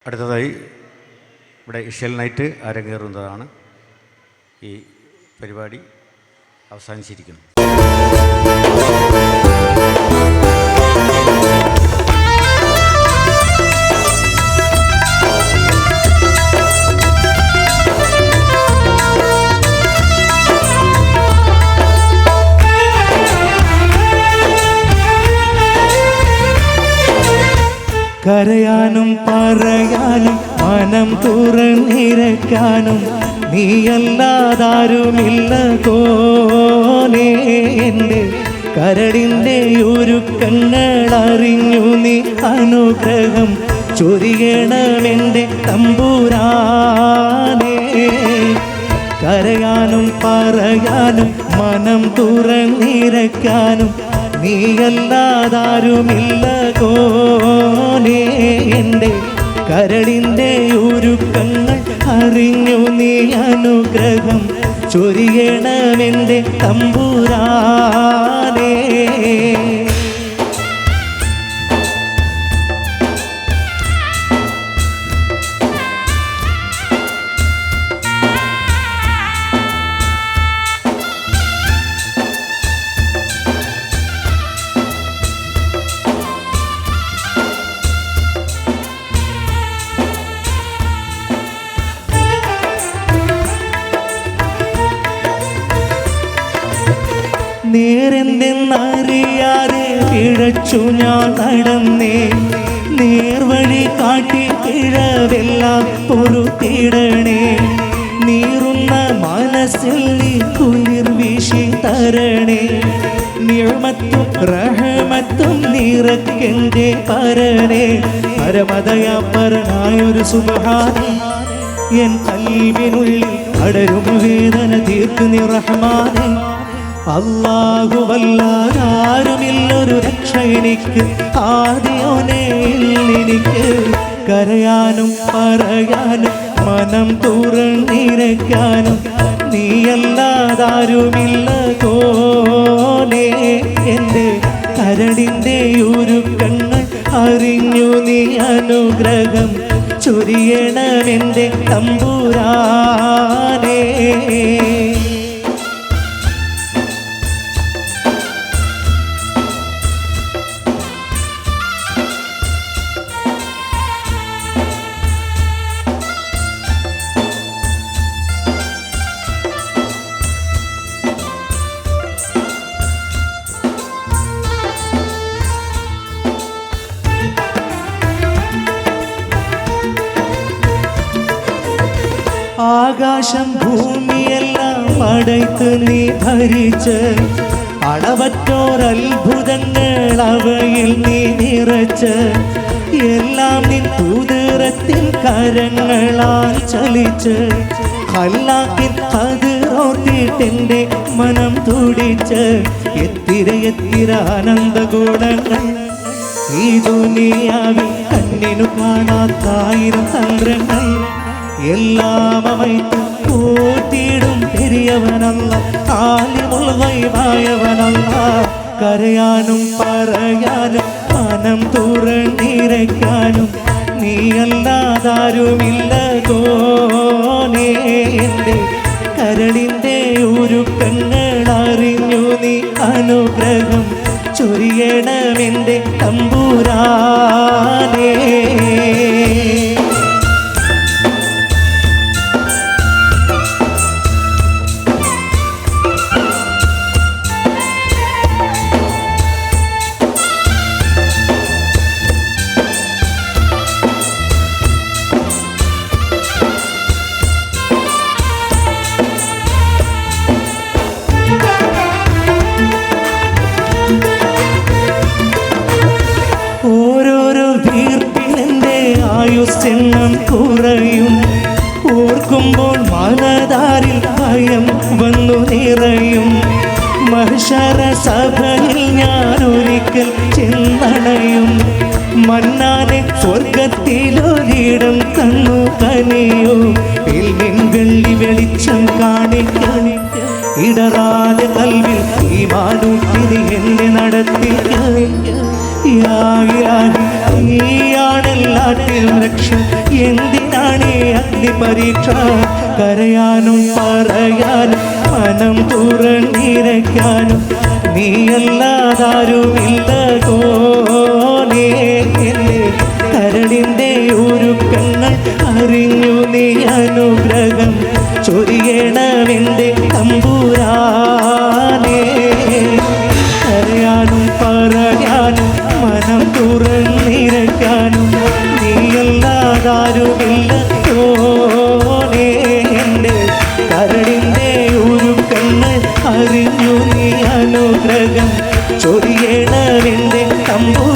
അടുത്തതായി ഇവിടെ ഇഷൽ നൈറ്റ് അരങ്ങേറുന്നതാണ്. ഈ പരിപാടി അവസാനിച്ചിരിക്കുന്നു. കരയാനും പറയാനും മനം തുറന്നിരക്കാനും നീയല്ലാതാരുമില്ല കോനേ. എൻ്റെ കരടിൻ്റെ ഒരുക്കങ്ങൾ അറിഞ്ഞു നീ അനുഗ്രഹം ചൊരിയണമെൻ്റെ തമ്പുരാനേ. കരയാനും പറയാനും മനം തുറന്നിരക്കാനും നീയല്ലാതാരുമില്ല കോനേ. എൻ്റെ കരളിൻ്റെ ഒരുക്കങ്ങൾ അറിഞ്ഞു നീ അനുഗ്രഹം ചൊരിയണമെൻ്റെ തമ്പുരാനേ. നേരെന്തെന്നറിയാതെ പിഴച്ചു ഞാൻ നടന്നേ. നേർവഴി കാട്ടി പിഴവെല്ലാം പൊറുത്തിടണേ. നീറുന്ന മനസ്സിൽ നീ കുളിർ വീശി തരണേ. നിഴമത്തും റഹമത്തും നിറക്കെൻ്റെ പരനേ. പരമദയാപരനായൊരു സുബ്ഹാനേ. എൻ കൽബിനുള്ളിൽ അടരും വേദന തീർക്ക് നീ റഹ്മാനേ. അല്ലാഹുവല്ലാതാരുമില്ലൊരു രക്ഷ എനിക്ക്, ആദിയോനേ എനിക്ക്. കരയാനും പറയാനും മനം തുറന്നിരക്കാനും നീയല്ലാതാരുമില്ല കോനേ. എൻ്റെ കരടിൻ്റെ ഒരുക്കങ്ങൾ അറിഞ്ഞു നീ അനുഗ്രഹം ചൊരിയണമെൻ്റെ തമ്പുരാനേ. ആകാശം ഭൂമിയെല്ലാം പടയ്ത്ത് നീ ഭരിച്ച് അളവറ്റോരത്ഭുതങ്ങൾ അവയിൽ നീ നിറച്ച് എല്ലാം നിൻ കുതിരത്തിൻ കരങ്ങളാൽ ചലിച്ച് ഖല്ലാഖിൻ ഖദറോർത്തിട്ടെൻ്റെ മനം തുടിച്ച് എത്തിര ആനന്ദ ഗുണങ്ങൾ ഈ ദുനിയാവിൽ കണ്ണിനു കാണാത്തായിരം തന്ത്രങ്ങൾ എല്ലാം അമൈത്ത് കൂട്ടിയിടും പെരിയവനല്ല, ആലിമുൽ ഗൈബായവനല്ല. കരയാനും പറയാനും മനം തുറന്നിരക്കാനും നീയല്ലാതാരുമില്ല കോനേ. എൻ്റെ കരളിൻ്റെ ഒരുക്കങ്ങൾ അറിഞ്ഞു നീ അനുഗ്രഹം ചൊരിയണമെൻ്റെ തമ്പുരാനേ. ആയുസ്സെണ്ണം കുറയും. ഓർക്കുമ്പോൾ മനതാരിൽ ഭയം വന്നു നിറയും. മഹ്ശറ സഭയിൽ ഞാൻ ഒരിക്കൽ ചെന്നണയും. മന്നാനെ സ്വർഗത്തിലൊരിടം തന്നു കനിയോ. വെള്ളി വെളിച്ചം കാണിക്കാനി ഇടറാതെ കൽവിൽ ഈമാനൂട്ടി എന്നെ നടത്തി. നീയാണെല്ലാറ്റിൽ രക്ഷ എന്തിനാണ് അഗ്നി പരീക്ഷ? കരയാനും പറയാനും മനം തുറന്നിരയ്ക്കാനും നീയല്ലാതാരുമില്ല കോനേ. എന്നെ കരളിൻ്റെ ഒരുക്കങ്ങൾ അറിഞ്ഞു നീ അനുഗ്രഹം ചൊരിയണമെൻ്റെ തമ്പുരാനേ. കരയാനും പറയാനും മനം തുറന്നിരയ്ക്കാനും നീയല്ലാതാരുമില്ല കോനേ. എൻ്റെ കരളിൻ്റെ ഒരുക്കങ്ങൾ അറിഞ്ഞു നീ അനുഗ്രഹം ചൊരിയണമെൻ്റെ തമ്പുരാനേ.